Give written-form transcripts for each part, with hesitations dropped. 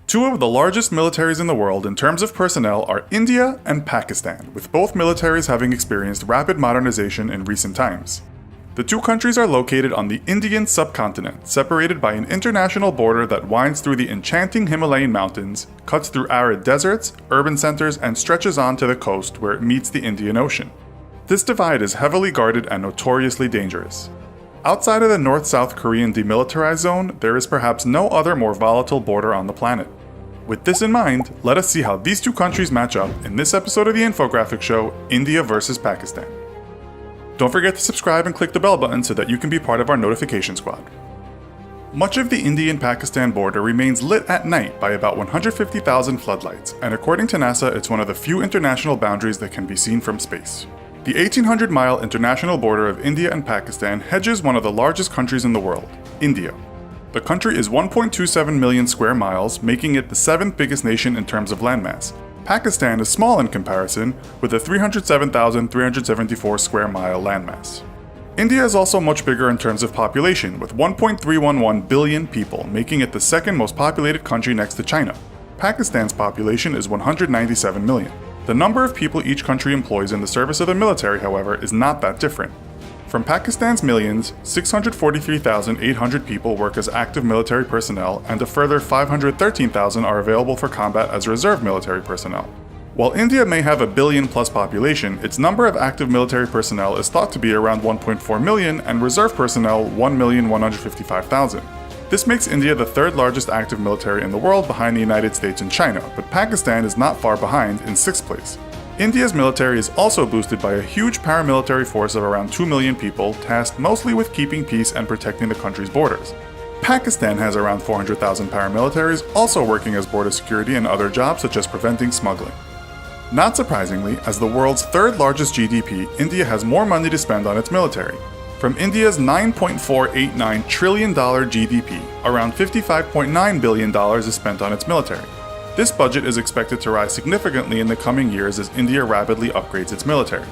Two of the largest militaries in the world in terms of personnel are India and Pakistan, with both militaries having experienced rapid modernization in recent times. The two countries are located on the Indian subcontinent, separated by an international border that winds through the enchanting Himalayan mountains, cuts through arid deserts, urban centers, and stretches on to the coast where it meets the Indian Ocean. This divide is heavily guarded and notoriously dangerous. Outside of the North-South Korean demilitarized zone, there is perhaps no other more volatile border on the planet. With this in mind, let us see how these two countries match up in this episode of the infographic show, India vs. Pakistan. Don't forget to subscribe and click the bell button so that you can be part of our notification squad. Much of the Indian-Pakistan border remains lit at night by about 150,000 floodlights, and according to NASA, it's one of the few international boundaries that can be seen from space. The 1,800-mile international border of India and Pakistan hedges one of the largest countries in the world, India. The country is 1.27 million square miles, making it the seventh biggest nation in terms of landmass. Pakistan is small in comparison, with a 307,374 square mile landmass. India is also much bigger in terms of population, with 1.311 billion people, making it the second most populated country next to China. Pakistan's population is 197 million. The number of people each country employs in the service of the military, however, is not that different. From Pakistan's millions, 643,800 people work as active military personnel, and a further 513,000 are available for combat as reserve military personnel. While India may have a billion-plus population, its number of active military personnel is thought to be around 1.4 million, and reserve personnel 1,155,000. This makes India the third largest active military in the world behind the United States and China, but Pakistan is not far behind in sixth place. India's military is also boosted by a huge paramilitary force of around 2 million people, tasked mostly with keeping peace and protecting the country's borders. Pakistan has around 400,000 paramilitaries, also working as border security and other jobs such as preventing smuggling. Not surprisingly, as the world's third largest GDP, India has more money to spend on its military. From India's $9.489 trillion GDP, around $55.9 billion is spent on its military. This budget is expected to rise significantly in the coming years as India rapidly upgrades its military.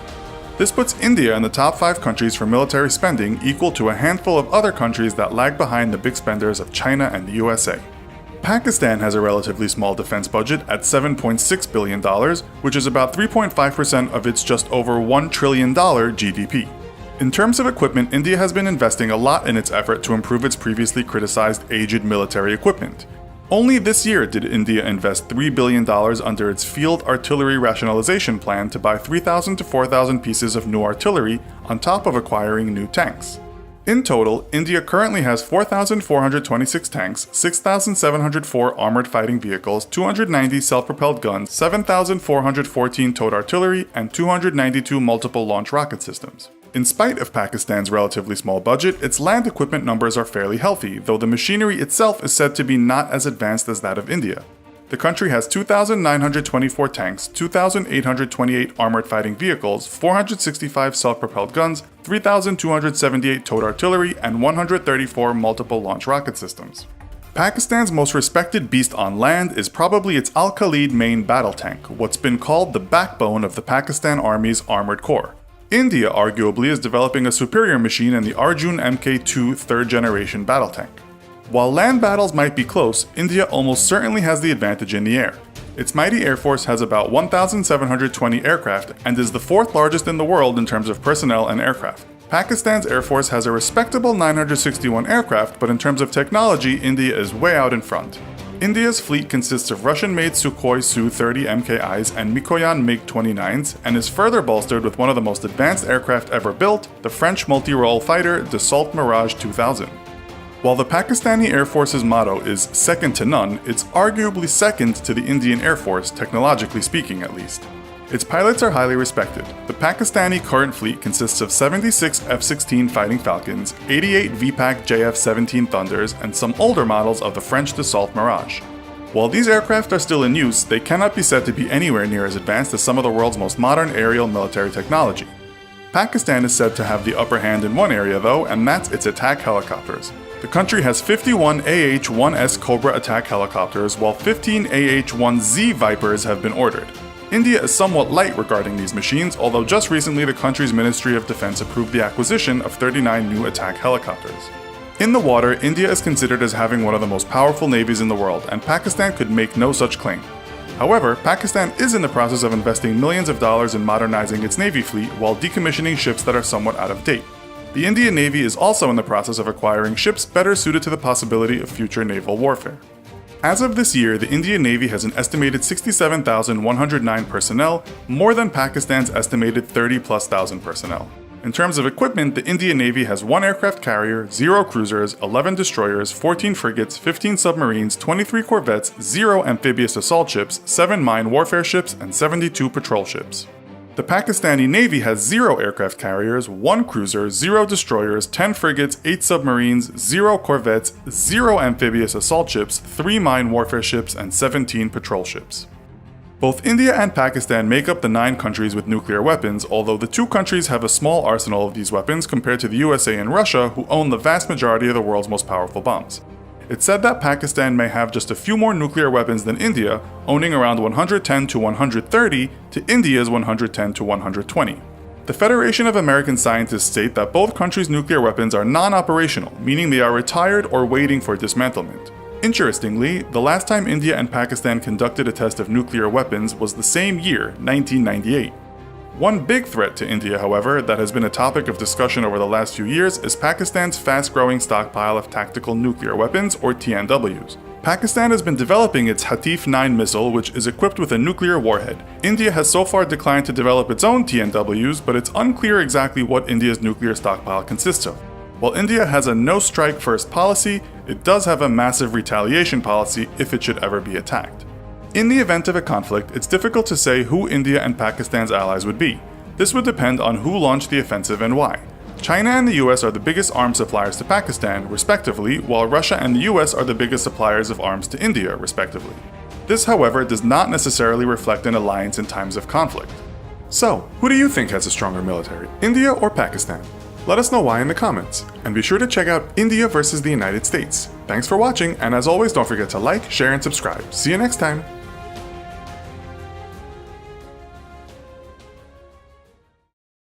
This puts India in the top 5 countries for military spending, equal to a handful of other countries that lag behind the big spenders of China and the USA. Pakistan has a relatively small defense budget at $7.6 billion, which is about 3.5% of its just over $1 trillion GDP. In terms of equipment, India has been investing a lot in its effort to improve its previously criticized aged military equipment. Only this year did India invest $3 billion under its Field Artillery Rationalization Plan to buy 3,000 to 4,000 pieces of new artillery on top of acquiring new tanks. In total, India currently has 4,426 tanks, 6,704 armored fighting vehicles, 290 self-propelled guns, 7,414 towed artillery, and 292 multiple launch rocket systems. In spite of Pakistan's relatively small budget, its land equipment numbers are fairly healthy, though the machinery itself is said to be not as advanced as that of India. The country has 2,924 tanks, 2,828 armored fighting vehicles, 465 self-propelled guns, 3,278 towed artillery, and 134 multiple launch rocket systems. Pakistan's most respected beast on land is probably its Al-Khalid main battle tank, what's been called the backbone of the Pakistan Army's armored corps. India arguably is developing a superior machine in the Arjun Mk2 third-generation battle tank. While land battles might be close, India almost certainly has the advantage in the air. Its mighty air force has about 1,720 aircraft and is the fourth largest in the world in terms of personnel and aircraft. Pakistan's air force has a respectable 961 aircraft, but in terms of technology, India is way out in front. India's fleet consists of Russian-made Sukhoi Su-30 MKIs and Mikoyan MiG-29s, and is further bolstered with one of the most advanced aircraft ever built, the French multi-role fighter Dassault Mirage 2000. While the Pakistani Air Force's motto is second to none, it's arguably second to the Indian Air Force, technologically speaking at least. Its pilots are highly respected. The Pakistani current fleet consists of 76 F-16 Fighting Falcons, 88 VPAC JF-17 Thunders, and some older models of the French Dassault Mirage. While these aircraft are still in use, they cannot be said to be anywhere near as advanced as some of the world's most modern aerial military technology. Pakistan is said to have the upper hand in one area though, and that's its attack helicopters. The country has 51 AH-1S Cobra attack helicopters, while 15 AH-1Z Vipers have been ordered. India is somewhat light regarding these machines, although just recently the country's Ministry of Defense approved the acquisition of 39 new attack helicopters. In the water, India is considered as having one of the most powerful navies in the world, and Pakistan could make no such claim. However, Pakistan is in the process of investing millions of dollars in modernizing its navy fleet while decommissioning ships that are somewhat out of date. The Indian Navy is also in the process of acquiring ships better suited to the possibility of future naval warfare. As of this year, the Indian Navy has an estimated 67,109 personnel, more than Pakistan's estimated 30,000+ personnel. In terms of equipment, the Indian Navy has 1 aircraft carrier, 0 cruisers, 11 destroyers, 14 frigates, 15 submarines, 23 corvettes, 0 amphibious assault ships, 7 mine warfare ships, and 72 patrol ships. The Pakistani Navy has 0 aircraft carriers, 1 cruiser, 0 destroyers, 10 frigates, 8 submarines, 0 corvettes, 0 amphibious assault ships, 3 mine warfare ships, and 17 patrol ships. Both India and Pakistan make up the 9 countries with nuclear weapons, although the 2 countries have a small arsenal of these weapons compared to the USA and Russia, who own the vast majority of the world's most powerful bombs. It's said that Pakistan may have just a few more nuclear weapons than India, owning around 110 to 130 to India's 110 to 120. The Federation of American Scientists state that both countries' nuclear weapons are non-operational, meaning they are retired or waiting for dismantlement. Interestingly, the last time India and Pakistan conducted a test of nuclear weapons was the same year, 1998. One big threat to India, however, that has been a topic of discussion over the last few years is Pakistan's fast-growing stockpile of tactical nuclear weapons, or TNWs. Pakistan has been developing its Hatif 9 missile, which is equipped with a nuclear warhead. India has so far declined to develop its own TNWs, but it's unclear exactly what India's nuclear stockpile consists of. While India has a no-strike first policy, it does have a massive retaliation policy if it should ever be attacked. In the event of a conflict, it's difficult to say who India and Pakistan's allies would be. This would depend on who launched the offensive and why. China and the US are the biggest arms suppliers to Pakistan, respectively, while Russia and the US are the biggest suppliers of arms to India, respectively. This, however, does not necessarily reflect an alliance in times of conflict. So, who do you think has a stronger military, India or Pakistan? Let us know why in the comments, and be sure to check out India versus the United States. Thanks for watching, and as always, don't forget to like, share, and subscribe. See you next time!